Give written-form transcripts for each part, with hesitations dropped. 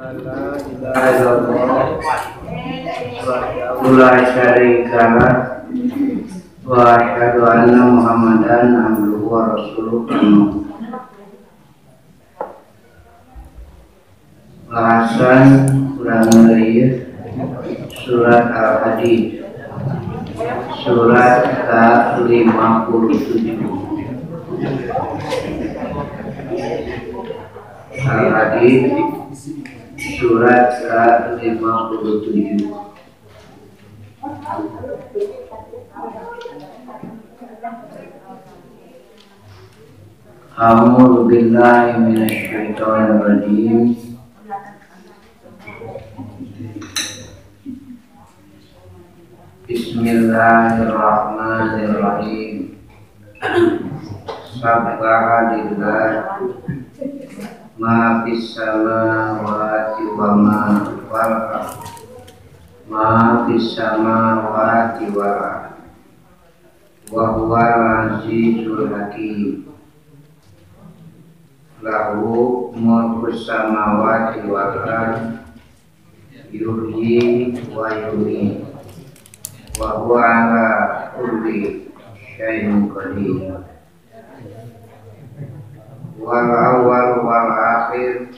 La ilaha illallah wahdahu la syarikalah wa asyhadu anna Muhammadan abduhu wa rasuluh. Bahasan kurang lebih surat Al-Hadid surat ke-57. Al-Hadid surat ke-57. A'udzu billahi minasy syaithanir rajim. Bismillahirrahmanirrahim. Sabbaha lillah ma fis samawati wa ma wal ardh. Ma fis samawati wal ardh wa huwal azizul hakim. Lahu mulkus samawati wal ardh yuhyi wa yumiit wa huwa ala kulli syai'in qadir. Wal awwal wal akhir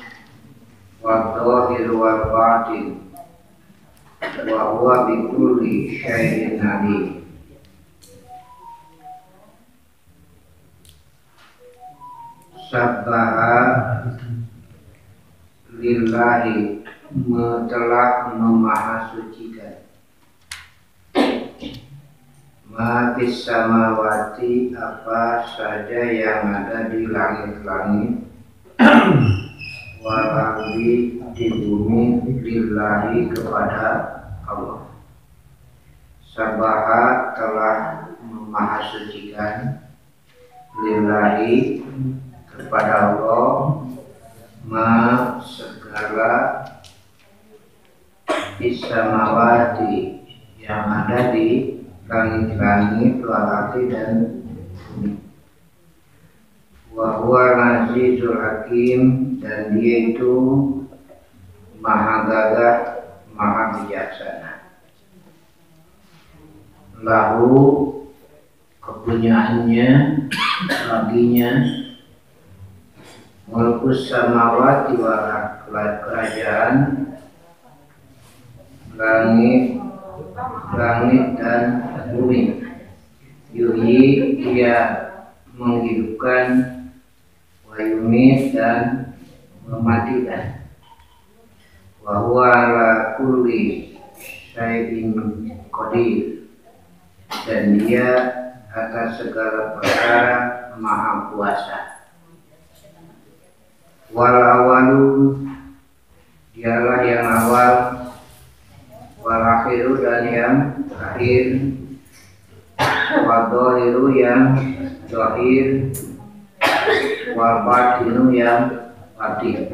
wal dhahir wal batin wa huwa bi kulli syai'in alim. Sabbaha lillahi, telah memahasucikan ma fis samawati, apa saja yang ada di langit-langit, wal ardi, di bumi, lillahi, kepada Allah. Sabbaha, telah memahasucikan, lillahi, kepada Allah, ma, segala, fis samawati, yang ada di langit-langit, wal ardi, dan bumi. Wa huwal azizul hakim, dan dia itu maha gagah, maha bijaksana. Lahu, kepunyaannya, baginya, mulkus samawati wal ardh, kerajaan langit dan bumi. Yuhyi, dia menghidupkan, wa yumiit, dan mematikan. Wa huwa ala kulli syai'in qadir, dan dia atas segala perkara maha kuasa. Wal awalu, dialah yang awal, wal akhiru, dan yang akhir, wal dhahiru, yang zahir, wal batinu, yang batin.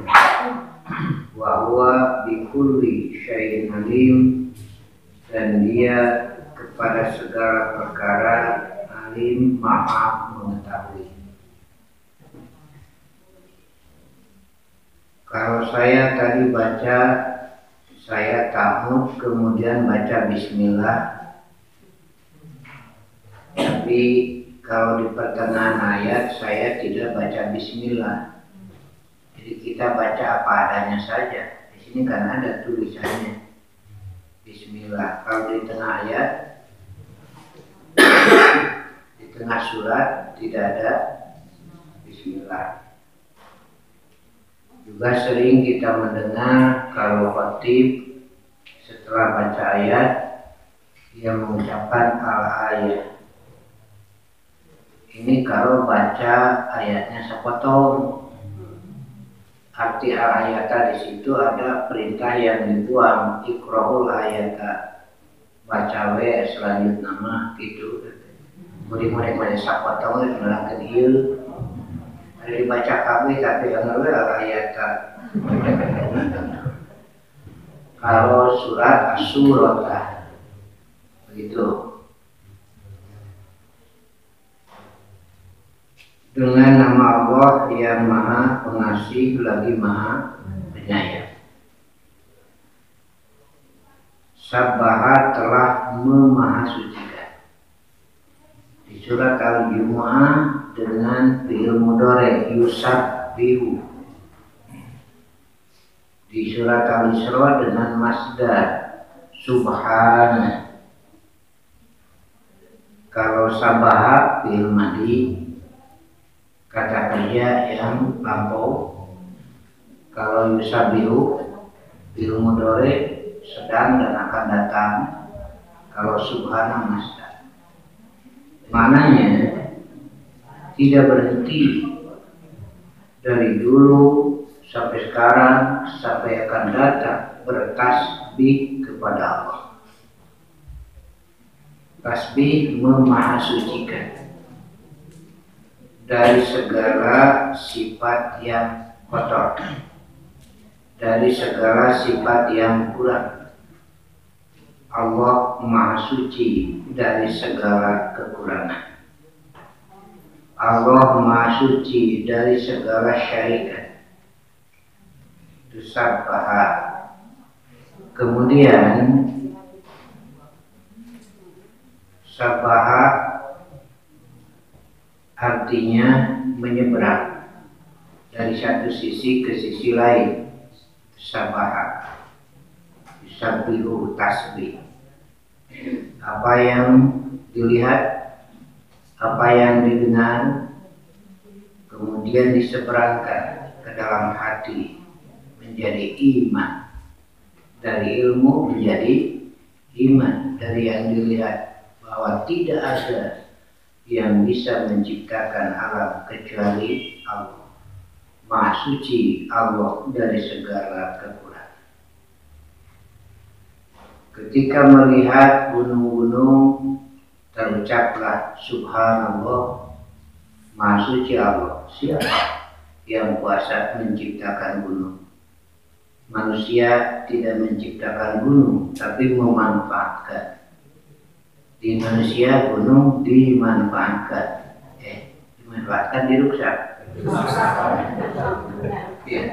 Wa huwa bi kulli syai'in alim, dan dia kepada segala perkara alim, maha mengetahui. Kalau saya tadi baca, saya ta'awudz, kemudian baca bismillah. Tapi kalau di pertengahan ayat saya tidak baca bismillah. Jadi kita baca apa adanya saja. Di sini kan ada tulisannya bismillah. Kalau di tengah ayat, di tengah surat tidak ada bismillah. Juga sering kita mendengar kalau khatib setelah baca ayat dia mengucapkan al-ayat. Ini kalau baca ayatnya sepotong. Arti al-ayata di situ ada perintah yang dibuang, iqra'ul ayata, baca we selanjutnya nama gitu. Murid-murid sepotong itu nerangkeun ieu. Ada dibaca kabeh tapi anggar we al-ayata. Kalau surat as-surah begitu. Dengan nama Allah yang maha pengasih lagi maha penyayang. Sabbaha telah memahasucikan. Di surat Al-Jumu'ah dengan fi'il mudhari yusabbihu. Di surat Al-Isra dengan masdar subhana. Kalau sabaha fi'il madhi, kata kerja yang lampau. Kalau yusabbihu fi'il mudhari sedang dan akan datang. Kalau subhana masdar. Maknanya tidak berhenti dari dulu sampai sekarang sampai akan datang bertasbih kepada Allah. Tasbih memahasucikan dari segala sifat yang kotor, dari segala sifat yang kurang. Allah Maha Suci dari segala kekurangan. Allah Maha Suci dari segala syarikat. Itu sabbaha. Kemudian sabbaha artinya menyeberang dari satu sisi ke sisi lain. Sabbaha. Sabbihu tasbih. Apa yang dilihat, apa yang didengar, kemudian diseberangkan ke dalam hati menjadi iman. Dari ilmu menjadi iman. Dari yang dilihat bahwa tidak ada yang bisa menciptakan alam kecuali Allah. Maha suci Allah dari segala kekurangan. Ketika melihat gunung-gunung, terucaplah subhanallah, maha suci Allah. Siapa yang kuasa menciptakan gunung? Manusia tidak menciptakan gunung, tapi memanfaatkan. Di manusia gunung dimanfaatkan. Dimanfaatkan, dirusak. Ya.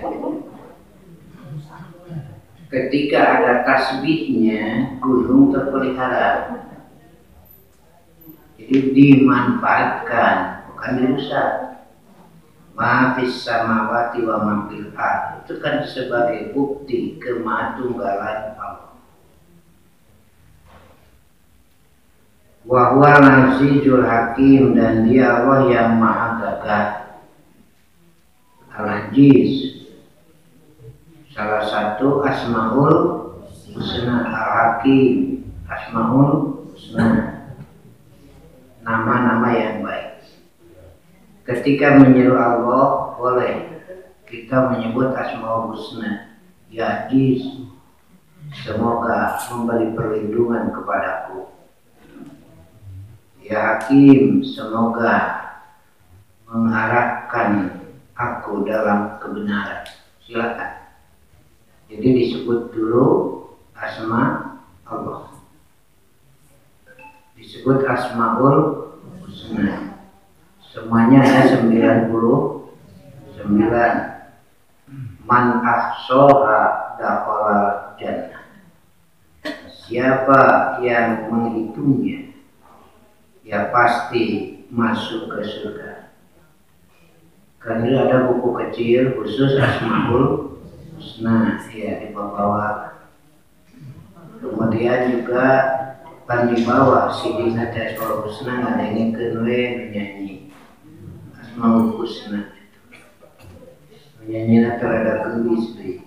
Ketika ada tasbihnya, gunung terpelihara. Jadi dimanfaatkan, bukan dirusak. Ma fis samawati wa ma fil ardh. Itu kan sebagai bukti kemahatunggalan Allah. Wa huwa al-azizul hakim, dan dia Allah yang maha gagah. Al-Aziz salah satu asmaul husna, al-hakim asmaul husna, nama-nama yang baik. Ketika menyeru Allah, boleh kita menyebut asmaul husna. Ya Aziz, semoga memberi perlindungan kepadaku. Ya Hakim, semoga mengarahkan aku dalam kebenaran. Silakan. Jadi disebut dulu asma Allah. Disebut asmaul husna. Semuanya ada 99. Man ahsoha dakhala jannah. Siapa yang menghitungnya, ya pasti masuk ke surga. Karena ada buku kecil khusus asmaul husna, ya di bawah. Kemudian juga pan di bawah CD nada asmaul husna, ada yang kenwe menyanyi asmaul husna. Menyanyi nada ada gelis deh.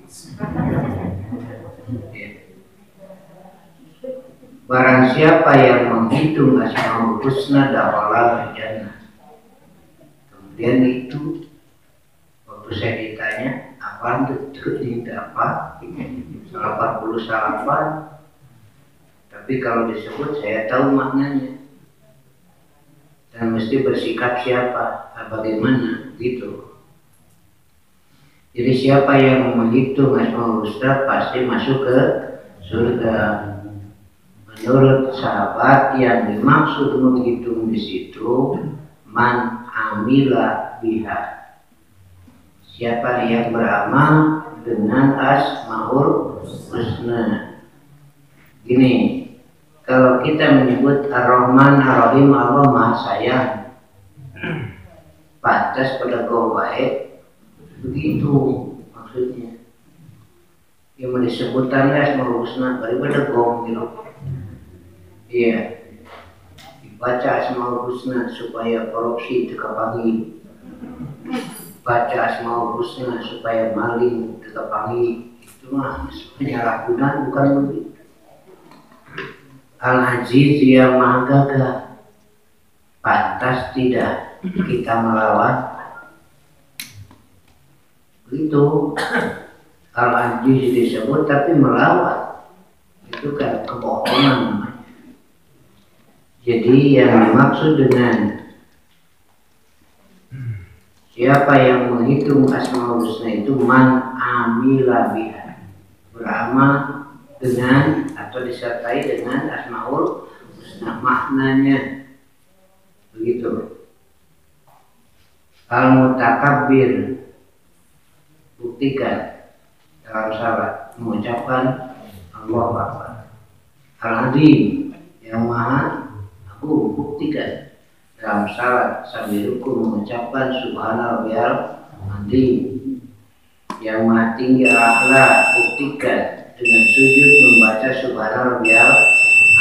Barang siapa yang menghitung asmaul husna dakhala jannah. Kemudian itu waktu saya ditanya, apa itu ini apa? 48. Tapi kalau disebut saya tahu maknanya. Dan mesti bersikap siapa, bagaimana gitu. Jadi siapa yang menghitung asmaul husna pasti masuk ke surga. Menurut sahabat yang dimaksud menghitung di situ man amila biha. Siapa yang beramal dengan asmaul husna. Gini, kalau kita menyebut Ar-Rahman Ar-Rahim, Allah Maha Sayang, pantas pada gong baik, begitu maksudnya. Yang mau disebutannya Asmaul Husna daripada gong gitu. Iya, dibaca Asmaul Husna supaya korupsi dikepangi, baca Asmaul Husna supaya maling dikepangi, itu mah penyalahgunaan, bukan begitu. Al-Aziz yang Maha Gagah, pantas tidak kita melawan? Begitu. Al-Aziz disebut tapi melawan, itu kan kebohongan namanya. Jadi yang dimaksud dengan siapa yang menghitung Asmaul Husna itu man amila biha, beramal dengan atau disertai dengan Asmaul Husna, maknanya begitu. Al-Mutakabbir, buktikan dalam salat mengucapkan Allahu Akbar. Al-Azim, yang Maha Agung, buktikan dalam salat sambil ruku mengucapkan Subhana Rabbiyal Azim. Yang Maha Tinggi Al-A'la, buktikan dengan sujud membaca Subhana Rabbiyal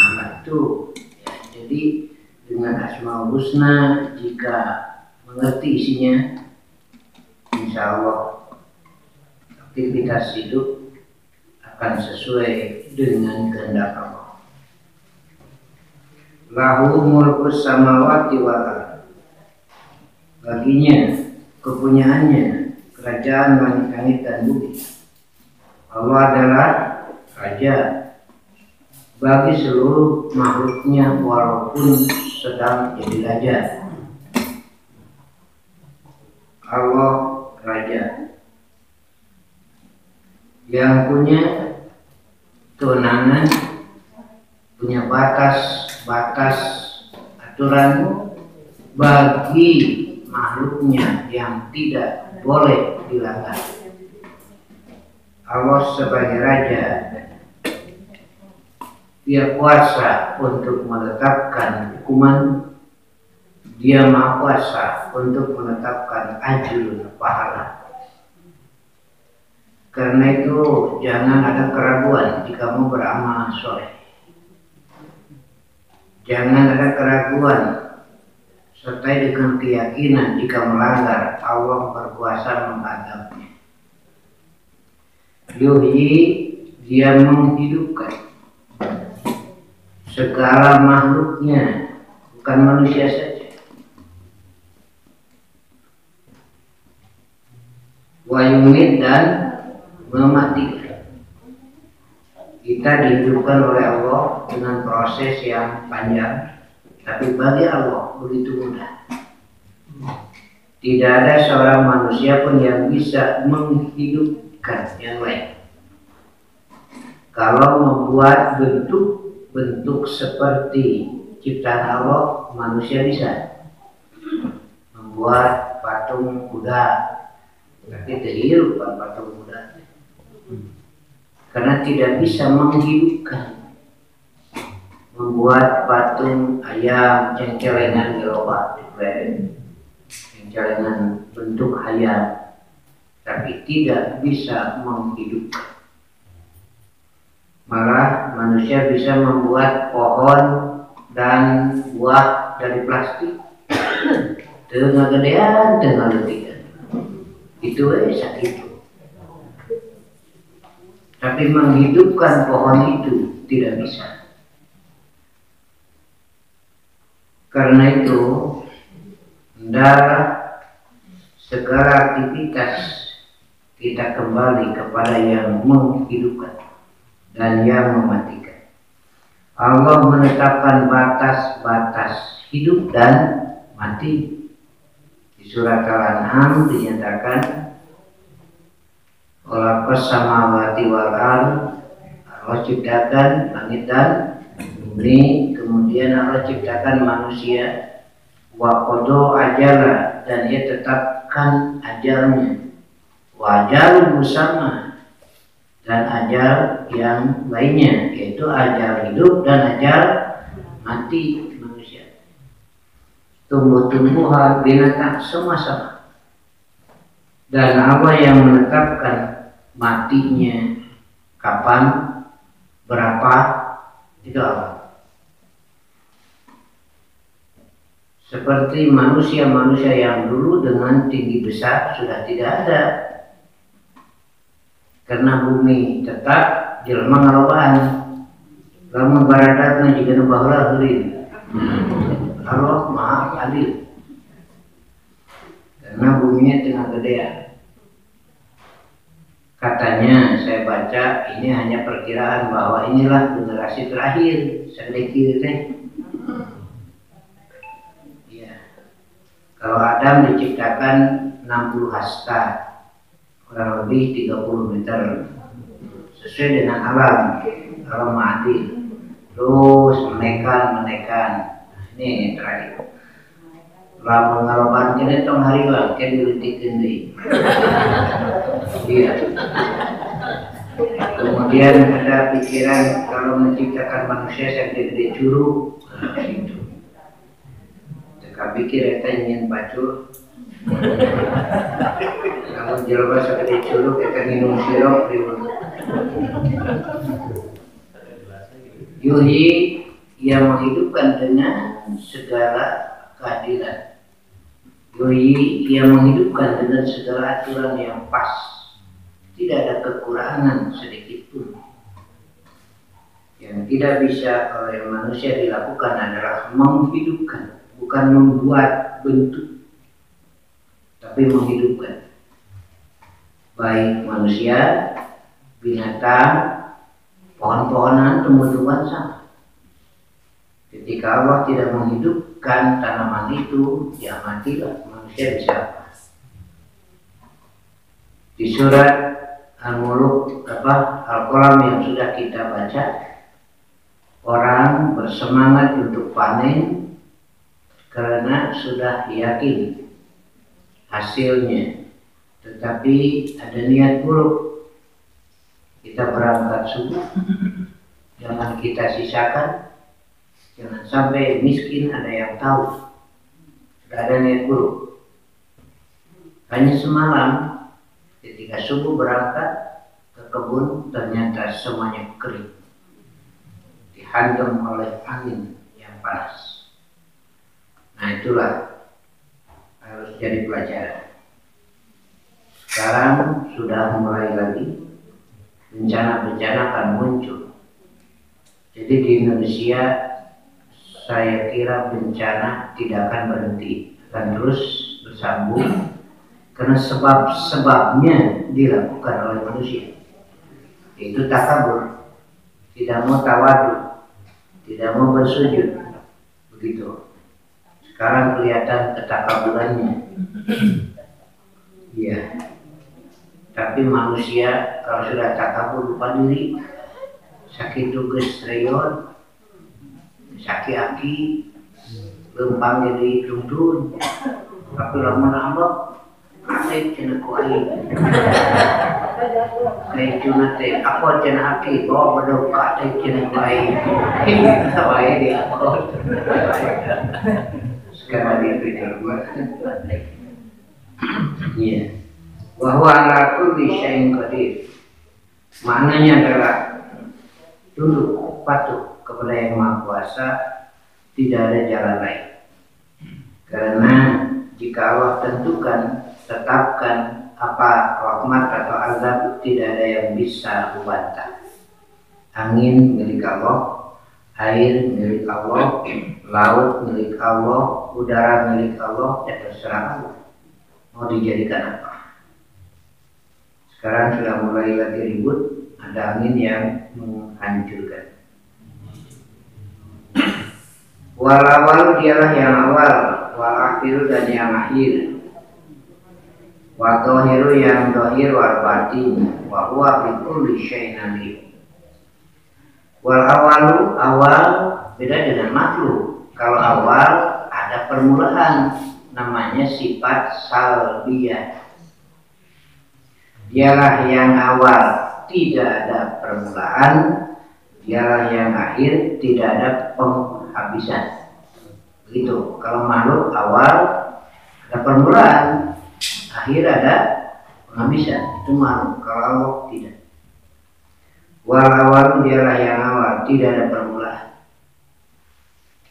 A'la. Itu ya, jadi dengan Asmaul Husna jika mengerti isinya, insya Allah aktivitas hidup akan sesuai dengan kehendak Allah. Lahu mulkus samawati wal ardh, baginya kepunyaannya kerajaan langit-langit dan bumi. Allah adalah raja bagi seluruh makhluknya walaupun sedang jadi raja. Allah raja yang punya kewenangan, punya batas-batas aturan bagi makhluknya yang tidak boleh dilanggar. Allah sebagai raja, dia kuasa untuk menetapkan hukuman, dia maha kuasa untuk menetapkan ajrun, pahala. Karena itu jangan ada keraguan jika mau beramal soleh. Jangan ada keraguan sertai dengan keyakinan jika melanggar, Allah berkuasa mengadabnya. Yuhyi, dia menghidupkan segala makhluknya, bukan manusia saja. Wa yumit, dan mematikan. Kita dihidupkan oleh Allah dengan proses yang panjang, tapi bagi Allah begitu mudah. Tidak ada seorang manusia pun yang bisa menghidupkan yang lain. Kalau membuat bentuk seperti ciptaan Allah, manusia bisa membuat patung kuda, tapi terhirupan patung kuda. Karena tidak bisa menghidupkan, membuat patung ayam cengcelengan gerobak, cengcelengan bentuk ayam, tapi tidak bisa menghidupkan. Malah manusia bisa membuat pohon dan buah dari plastik, tengah gedean, tengah letikan, itu sakit. Tapi menghidupkan pohon itu tidak bisa. Karena itu, hendaklah segala aktivitas kita kembali kepada yang menghidupkan dan yang mematikan. Allah menetapkan batas-batas hidup dan mati. Di surat Al-An'am dinyatakan Khalaqas samawati wal ardh, Allah ciptakan langit dan bumi, kemudian Allah ciptakan manusia, wa qada ajala, dan ia tetapkan ajalnya, wa ajalun musamma, dan ajal yang lainnya, yaitu ajal hidup dan ajal mati manusia. Tumbuh-tumbuhan, binatang semua sama. Dan Allah yang menetapkan matinya kapan, berapa, itu Allah. Seperti manusia-manusia yang dulu dengan tinggi besar sudah tidak ada. Karena bumi tetap jelema ngalobaan. Lamun baradatna jika baheula heureun. Allah Maha Adil. Karena buminya tengah gedean. Katanya saya baca ini hanya perkiraan bahwa inilah generasi terakhir sedikit teh. Iya. Kalau Adam diciptakan 60 hasta, kurang lebih 30 meter, sesuai dengan alam adil. Terus menekan. Ini terakhir. Lamun ngaloban kene tong hari bang, kene dileutikeun deui. Iya. Kemudian ada pikiran kalau menciptakan manusia yang gede curug, gitu. Teka pikir eta ingin bacur. Kalau jelema sagede curug eta minum sirup riweuh. Yuhi yang menghidupkan dengan segala keadilan. Yuhi yang menghidupkan dengan segala aturan yang pas. Tidak ada kekurangan sedikit pun. Yang tidak bisa oleh manusia dilakukan adalah menghidupkan, bukan membuat bentuk, tapi menghidupkan. Baik manusia, binatang, pohon-pohonan, tumbuh-tumbuhan sama. Ketika Allah tidak menghidupkan tanaman itu, ya matilah. Manusia bisa apa? Di surat Al-Muluk Al-Qalam yang sudah kita baca, orang bersemangat untuk panen karena sudah yakin hasilnya, tetapi ada niat buruk. Kita berangkat subuh, jangan kita sisakan. Jangan sampai miskin ada yang tahu. Sudah ada niat buruk. Hanya semalam ketika subuh berangkat ke kebun, ternyata semuanya kering, dihantam oleh angin yang panas. Nah itulah harus jadi pelajaran. Sekarang sudah mulai lagi bencana-bencana akan muncul. Jadi di Indonesia saya kira bencana tidak akan berhenti, akan terus bersambung karena sebab-sebabnya dilakukan oleh manusia. Itu takabur, tidak mau tawadu, tidak mau bersujud, begitu. Sekarang kelihatan ketakaburannya. Iya. Tapi manusia kalau sudah takabur lupa diri, sakit tugas reyon, sakit aki, lempang jadi tuntun, tapi lama nambah, asik cina kuai, kayak cina teh, aku cina aki, bawa bedok katek cina kuai, kuai dia aku, sekarang dia pikir buat, iya, bahwa ala kulli syai'in qadir, maknanya adalah tunduk patuh kepada yang Maha Kuasa, tidak ada jalan lain. Karena jika Allah tentukan, tetapkan apa rahmat atau azab, tidak ada yang bisa membantah. Angin milik Allah, air milik Allah, laut milik Allah, udara milik Allah, ya terserah Allah. Mau dijadikan apa? Sekarang sudah mulai lagi ribut, ada angin yang menghancurkan. Wal awal dialah yang awal, wal akhiru dan yang akhir, wa dhahiru yang dhahir, wal batin, wa huwa bi kulli syai'in alim. Wal awalu awal beda dengan makhluk. Kalau awal ada permulaan, namanya sifat salbiyah. Dialah yang awal, tidak ada permulaan, dialah yang akhir, tidak ada penghabisan. Begitu. Kalau makhluk awal ada permulaan, akhir ada penghabisan. Itu makhluk. Kalau Allah tidak. Wal awal dialah yang awal, tidak ada permulaan.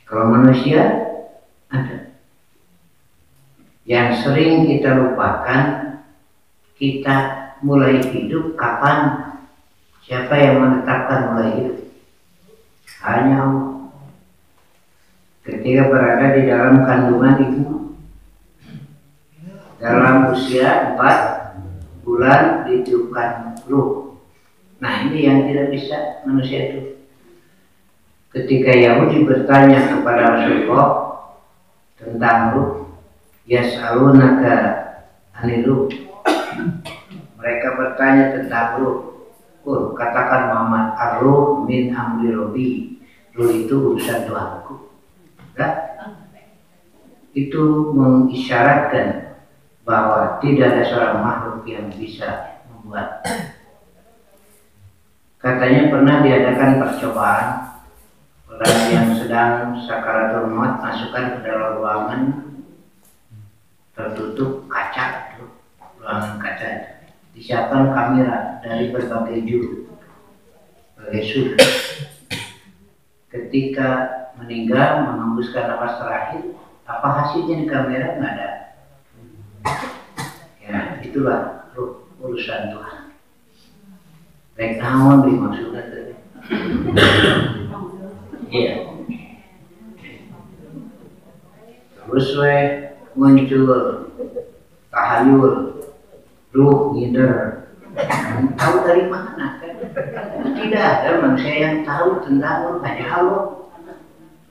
Kalau manusia ada. Yang sering kita lupakan, kita mulai hidup kapan? Siapa yang menetapkan mulai hidup? Hanya Allah. Ketika berada di dalam kandungan ibu, dalam usia 4 bulan ditiupkan ruh. Nah, ini yang tidak bisa manusia itu. Ketika Yahudi bertanya kepada Rasulullah tentang ruh, yas'alunaka anil ruh. Mereka bertanya tentang ruh. Katakan Muhammad, ar-ruh min amri rabbi. Ruh itu urusan Tuhanku. Nah, itu mengisyaratkan bahwa tidak ada seorang makhluk yang bisa membuat. Katanya pernah diadakan percobaan. Orang yang sedang sakaratul maut masukkan ke dalam ruangan tertutup kaca, ruangan kaca, disiapkan kamera dari berbagai juru, berbagai sudut. Ketika meninggal mengembuskan nafas terakhir, apa hasilnya di kamera? Nggak ada. Ya, itulah urusan Tuhan. Baik naon dimaksudkan tadi. Iya. Terus muncul tahayul, ruh ngider. Tahu dari mana kan? Tidak ada manusia yang tahu tentang ruh, hanya Allah.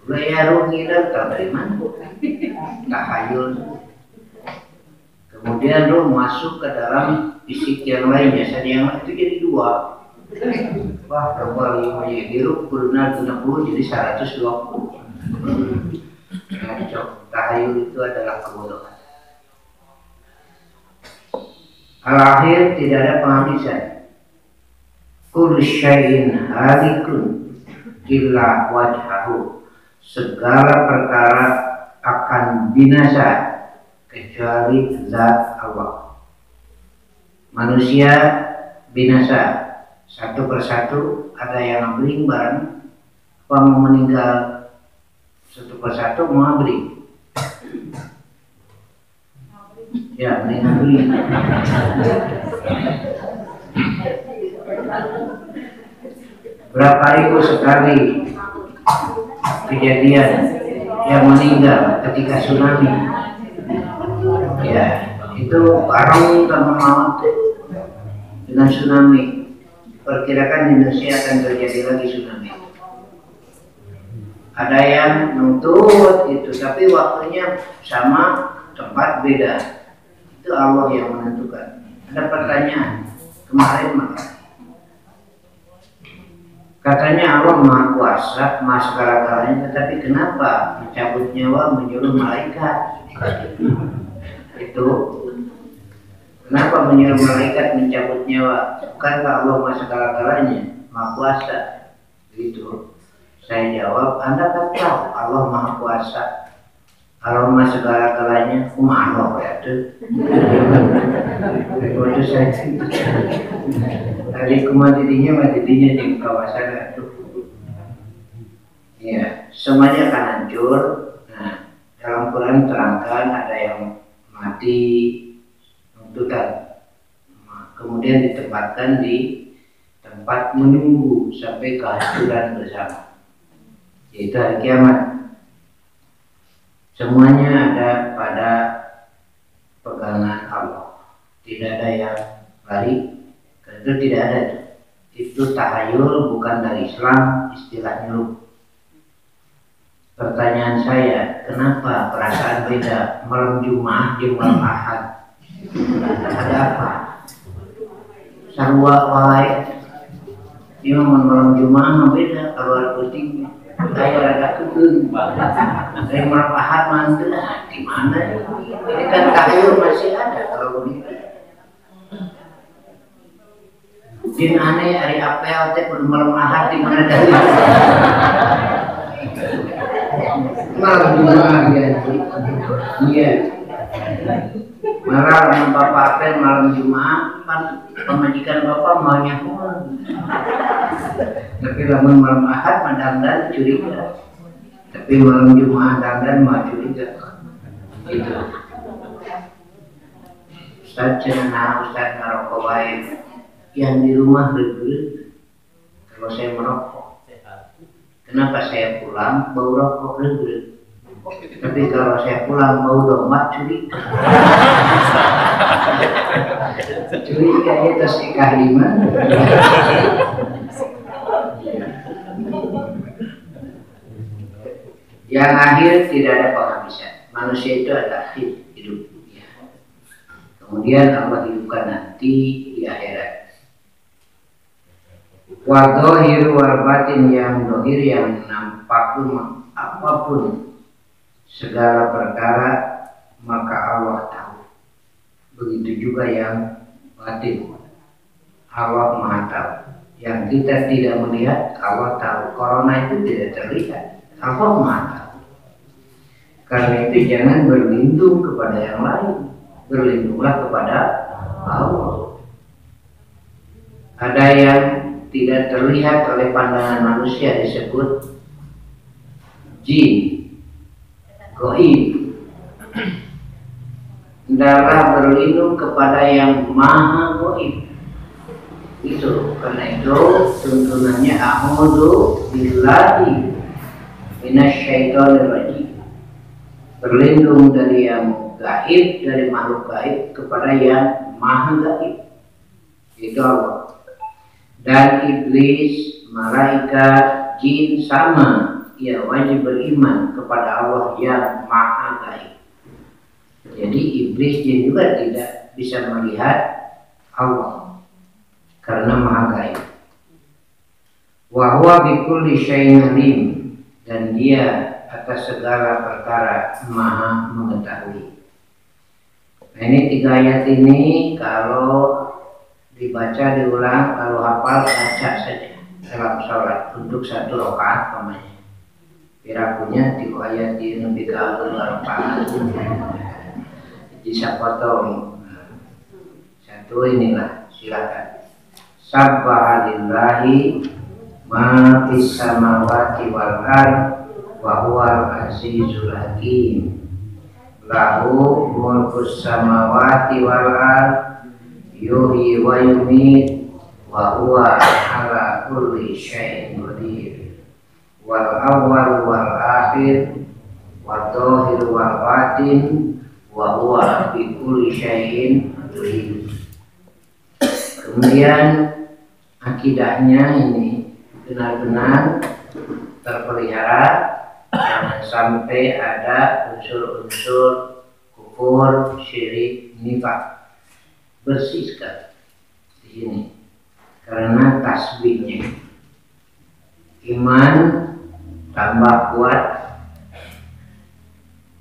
Gaya ruh ngider tahu dari mana? Tahayul. Kemudian ruh masuk ke dalam fisik yang lain, jasad yang lain, itu jadi 2. Wah, berapa hirup kuruna 60 jadi 120. Ngaco. Tahayul itu adalah kebodohan. Al-akhir tidak ada penghabisan. Kullu syai'in halikun illa wajhahu. Segala perkara akan binasa kecuali zat Allah. Manusia binasa satu persatu, ada yang beli barang, apa mau meninggal satu persatu mau beli. Ya, meninggal beli. Berapa ribu sekali kejadian yang meninggal ketika tsunami. Ya, itu barang sama maut dengan tsunami. Perkirakan di Indonesia akan terjadi lagi tsunami. Ada yang nuntut itu, tapi waktunya sama, tempat beda. Itu Allah yang menentukan. Ada pertanyaan kemarin maka katanya Allah Maha Kuasa, Maha segala-galanya, tetapi kenapa mencabut nyawa menyuruh malaikat? Itu kenapa menyuruh malaikat mencabut nyawa? Bukankah Allah Maha segala-galanya, Maha Kuasa? Gitu. Saya jawab, Anda kan tahu Allah Maha Kuasa, Allah Maha segala-galanya, Allah ya tuh. Waktu saya tadi kumadidinya di kawasan itu. Ya, semuanya akan hancur. Nah, dalam Quran terangkan ada yang mati tuntutan, kemudian ditempatkan di tempat menunggu sampai kehancuran bersama, yaitu hari kiamat. Semuanya ada pada pegangan Allah, tidak ada yang lari. Itu tidak ada. Itu tahayul, bukan dari Islam, istilahnya ruh. Pertanyaan saya, kenapa perasaan beda malam Jumat di malam Ahad? Ada apa? Sarwa wae. Ini malam Jumat beda kalau ada puting. Saya ada kekeng. Dari malam Ahad mantul. Di mana? Ini kan tahayul masih ada kalau begitu. Jin aneh hari apel teh kudu malam Ahad di mana dari. Malam Jumat ya. Iya. Malah lamun bapak apel malam Jumat pemajikan bapak maunya tapi lamun malam Ahad dandan curiga. Tapi malam Jumat dandan mah curiga. Gitu. Ustaz cenah Ustaz ngarokok wae. Yang di rumah berbeda. Kalau saya merokok, kenapa saya pulang bau rokok berbeda? Tapi kalau saya pulang bau domat curiga. Curiga itu si kahliman. Yang akhir tidak ada penghabisan. Manusia itu ada hidup. Kemudian Allah hidupkan nanti di akhirat. Wa dhahir wal batin, yang dohir yang nampak pun apapun segala perkara maka Allah tahu. Begitu juga yang batin, Allah Maha tahu. Yang kita tidak melihat Allah tahu. Corona itu tidak terlihat, Allah Maha tahu. Karena itu jangan berlindung kepada yang lain, berlindunglah kepada Allah. Ada yang tidak terlihat oleh pandangan manusia disebut jin, goib. Hendaklah berlindung kepada yang maha goib. Itu karena itu tuntunannya a'udzu billahi minasyaitonir rajim. Berlindung dari yang gaib, dari makhluk gaib kepada yang maha gaib. Itu Allah. Dan iblis, malaikat, jin sama, ia wajib beriman kepada Allah yang maha gaib. Jadi iblis, jin juga tidak bisa melihat Allah karena maha gaib. Wa huwa bikulli syai'in alim, dan dia atas segala perkara maha mengetahui. Nah, ini 3 ayat ini kalau dibaca, diulang, kalau hafal baca saja dalam sholat untuk 1 rakaat pamanya. Pirakunya 3 ayat di lebih ke 2 rakaat. Jadi sapotong 1 inilah, silakan. Subhanallahi ma fis samawati wal ard wa huwal azizul hakim. Lahu mulkus samawati wal ard yuhyi wa yumiit wa huwa ala kulli syai'in qadir. Wal awwal wal akhir wa dhahir wal batin wa huwa bi kulli syai'in alim. Kemudian akidahnya ini benar-benar terpelihara, jangan sampai ada unsur-unsur kufur, syirik, nifak. Bersih sekali di sini karena tasbihnya. Iman tambah kuat.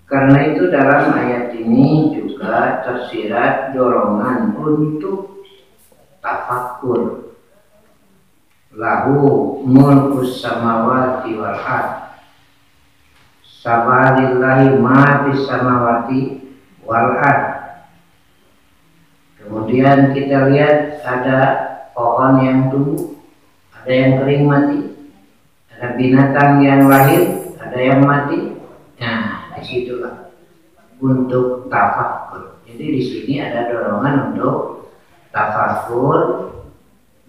Karena itu dalam ayat ini juga tersirat dorongan untuk tafakkur. Lahu mulkus samawati wal ard. Sabalillahi ma fis samawati wal ard. Kemudian kita lihat ada pohon yang tumbuh, ada yang kering mati, ada binatang yang lahir, ada yang mati. Nah, disitulah untuk tafakkur. Jadi di sini ada dorongan untuk tafakkur,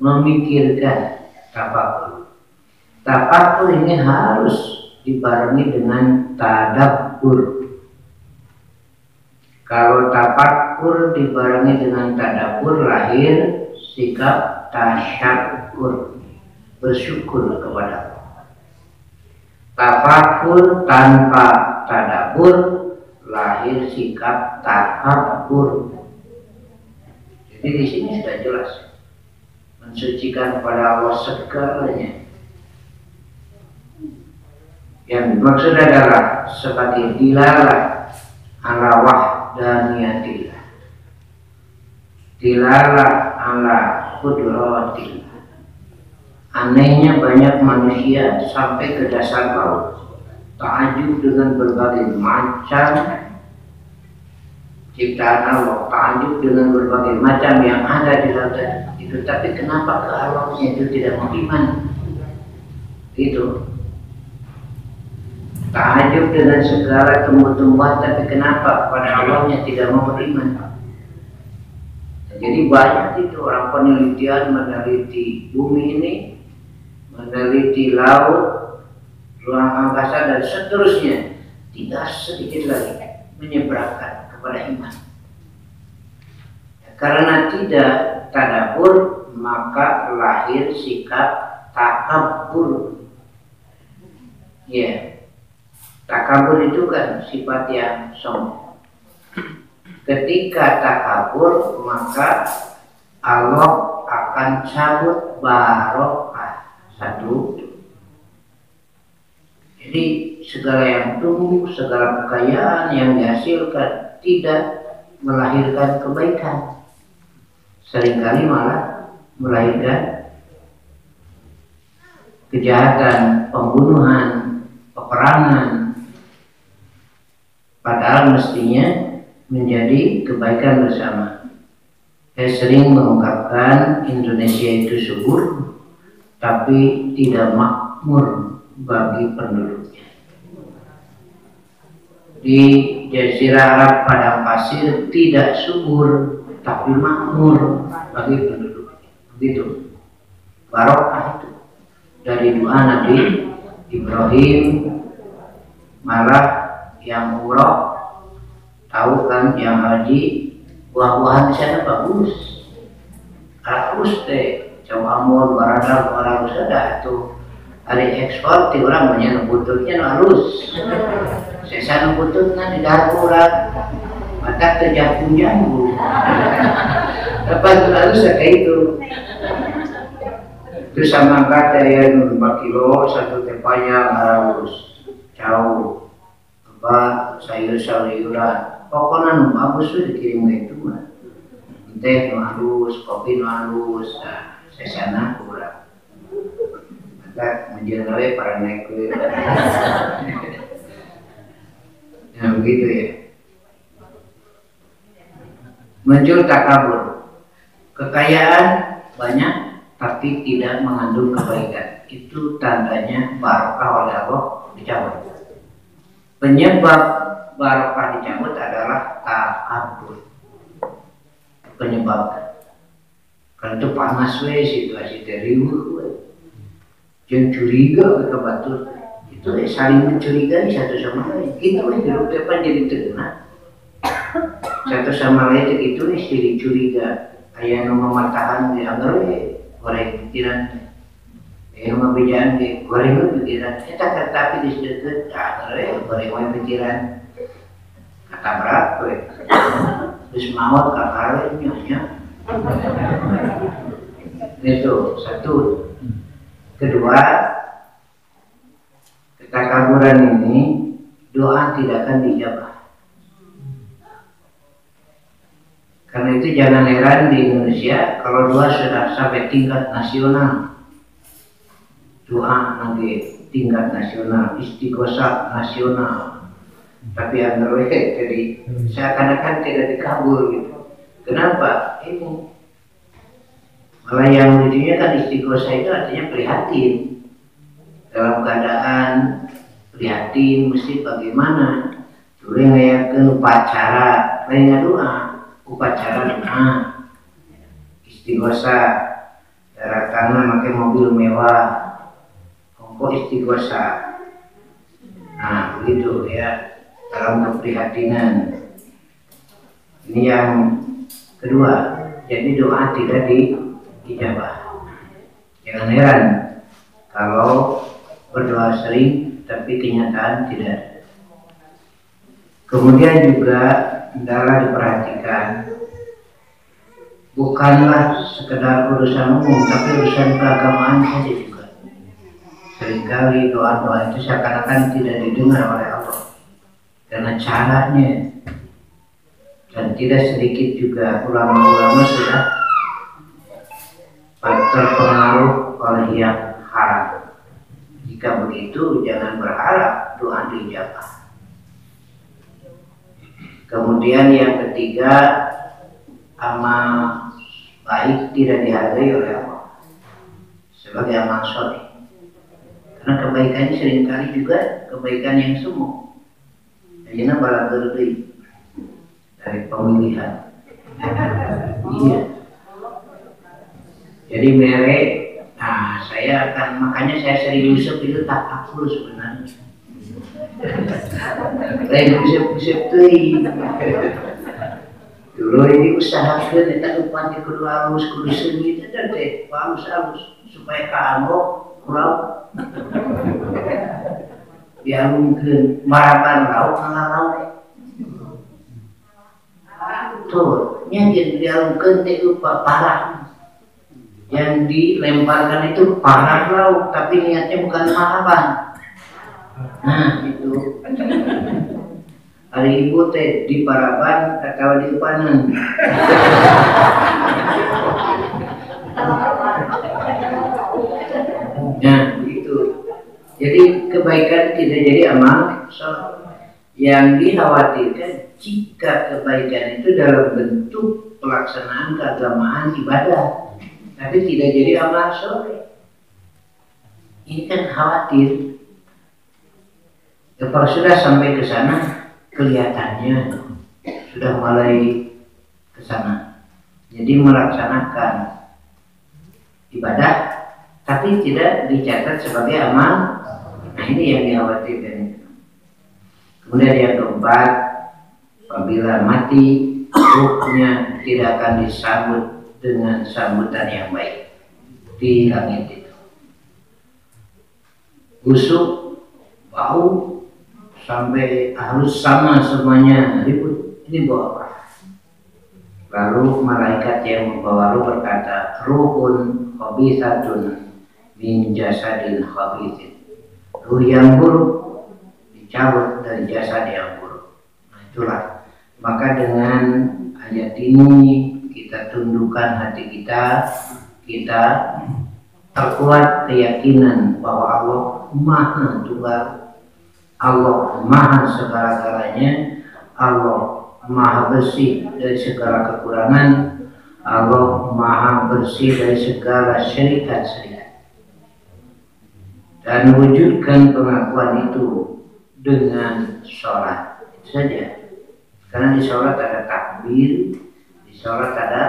memikirkan tafakkur. Tafakkur ini harus dibarengi dengan tadabbur. Kalau tafakkur dibarengi dengan tadabbur, lahir sikap tasyakkur, bersyukur kepada Allah. Tafakkur tanpa tadabbur, lahir sikap takabur. Jadi di sini sudah jelas mensucikan kepada Allah segalanya. Yang dimaksud adalah sebagai dilalah ala wahdaniyatillah, dilalah ala qudrati. Anehnya banyak manusia sampai ke dasar laut takjub dengan berbagai macam ciptaan Allah, takjub dengan berbagai macam yang ada di laut itu, tapi kenapa ke Allahnya itu tidak mau iman? Itu takjub dengan segala tumbuh-tumbuhan, tapi kenapa pada Allahnya tidak mau beriman? Jadi banyak itu orang penelitian meneliti bumi ini, meneliti laut, ruang angkasa dan seterusnya, tidak sedikit lagi menyeberangkan kepada iman. Karena tidak tadabbur, maka lahir sikap takabur. Ya, takabur itu kan sifat yang sombong. Ketika takabur, maka Allah akan cabut barokah. Satu. Jadi segala yang tumbuh, segala kekayaan yang dihasilkan tidak melahirkan kebaikan, seringkali malah melahirkan kejahatan, pembunuhan, peperangan, padahal mestinya menjadi kebaikan bersama. Saya sering mengungkapkan Indonesia itu subur, tapi tidak makmur bagi penduduknya. Di Jazirah Arab padang pasir tidak subur, tapi makmur bagi penduduknya. Begitu. Barokah itu dari doa Nabi Ibrahim. Malah yang umroh tahu kan, yang haji buah-buahan di sana bagus. Rakus teh, coba amul baradal orang ada tuh. Hari ekspor ti orang banyak bututnya halus. Sesana bututnya di darurat. Mata terjangkung-jangkung. Dapat halus kayak itu. Itu sama kata yang 5 kilo satu tepanya halus. Jauh. Apa sayur-sayuran. Pokoknya bagus tuh dikirim ke itu mah. Teh halus, kopi halus, nah, sesana kurang. Maka menjelaskan para naik ke. Nah begitu ya. Muncul takabur. Kekayaan banyak tapi tidak mengandung kebaikan. Itu tandanya barokah oleh Allah dicabut. Penyebab barokah dicabut adalah takabur. Penyebab. Kalau itu panas situasi riuh, jangan curiga ke batur. Itu saling mencurigai satu sama lain. Itu hidup depan jadi tenang. Satu sama lain itu jadi curiga. Ayah nama matahan di anggar goreng pikiran. Ayah nama bijaan di goreng pikiran. Kita tapi di sedekat anggar goreng pikiran. Kata berapa? Terus maut kakak nyonya. Itu satu. Kedua, ketakaburan ini doa tidak akan dijabah. Karena itu jangan heran di Indonesia kalau doa sudah sampai tingkat nasional. Doa nanti tingkat nasional, istighosah nasional. Tapi antara jadi seakan-akan tidak dikabul gitu. Kenapa? Ini malah yang lucunya kan istighosah itu artinya prihatin. Dalam keadaan prihatin mesti bagaimana? Dulu ngayakeun upacara, lain doa, upacara doa. Istighosah, darat tanah pakai mobil mewah, kok istighosah. Nah begitu ya. Dalam keprihatinan. Ini yang kedua, jadi doa tidak dijabah. Jangan heran kalau berdoa sering tapi kenyataan tidak. Kemudian juga hendaklah diperhatikan, bukanlah sekedar urusan umum tapi urusan keagamaan saja juga. Seringkali doa-doa itu seakan-akan tidak didengar oleh Allah karena caranya, dan tidak sedikit juga ulama-ulama sudah terpengaruh oleh yang haram. Jika begitu jangan berharap doa dijabah. Kemudian yang ketiga, amal baik tidak dihargai oleh Allah sebagai amal soleh. Karena kebaikan seringkali juga kebaikan yang semu. Ayeuna bala deui dari pemilihan. Iya. Jadi merek, nah saya akan, makanya saya sering Yusuf itu tak akul sebenarnya. Yusuf tuh dulu ini usahakan kita upahnya kudu halus, kudu seni itu teh halus supaya kamu kurang dialungkeun marapan lauk ngalauk tuh nyanyi dialungkeun teh upah parah. Yang dilemparkan itu parah lauk, tapi niatnya bukan marapan. Nah itu hari ibu teh di parapan atau di upanan. Nah itu. Jadi kebaikan tidak jadi amal soleh. Yang dikhawatirkan jika kebaikan itu dalam bentuk pelaksanaan keagamaan ibadah, tapi tidak jadi amal soleh. Ini kan khawatir. Kalau sudah sampai ke sana, kelihatannya sudah mulai ke sana. Jadi melaksanakan ibadah, tapi tidak dicatat sebagai amal. Nah ini yang dikhawatirkan. Kemudian yang keempat, apabila mati, ruhnya tidak akan disambut dengan sambutan yang baik di langit itu. Busuk, bau, sampai harus sama semuanya ribut. Ini bawa apa? Lalu malaikat yang membawa ruh berkata, ruhun khabithatun min jasadin khabithin. Ruh yang buruk dicabut dari jasad yang buruk. Nah itulah. Maka dengan ayat ini kita tundukkan hati kita, kita terkuat keyakinan bahwa Allah Maha Tunggal, Allah Maha segala-galanya, Allah Maha bersih dari segala kekurangan, Allah Maha bersih dari segala syariat-syariat. Dan wujudkan pengakuan itu dengan sholat. Itu saja. Karena di sholat ada takbir, di sholat ada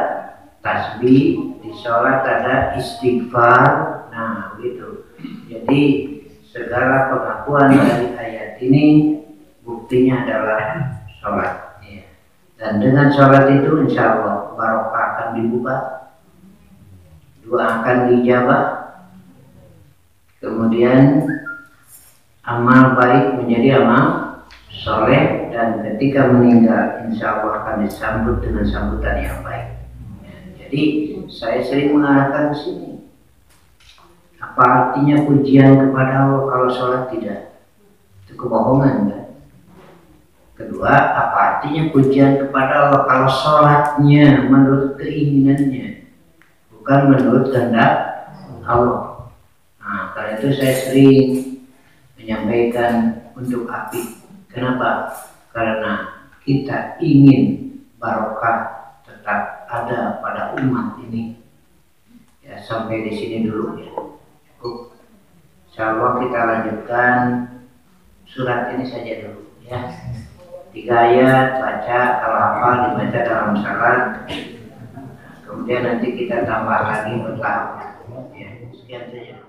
tasbih, di sholat ada istighfar. Nah begitu. Jadi segala pengakuan dari ayat ini buktinya adalah sholat. Ya. Dan dengan sholat itu insya Allah barokah akan dibuka, doa akan dijabah, kemudian amal baik menjadi amal soleh, dan ketika meninggal insya Allah akan disambut dengan sambutan yang baik. Ya. Jadi saya sering mengarahkan ke sini. Apa artinya pujian kepada Allah kalau sholat tidak? Itu kebohongan kan? Kedua, apa artinya pujian kepada Allah kalau sholatnya menurut keinginannya, bukan menurut kehendak Allah? Nah, karena itu saya sering menyampaikan untuk api. Kenapa? Karena kita ingin barokah tetap ada pada umat ini. Ya, sampai di sini dulu ya. Insya Allah kita lanjutkan surat ini saja dulu ya. 3 ayat baca, kalau hafal dibaca dalam salat. Kemudian nanti kita tambah lagi bertahap. Ya, sekian saja.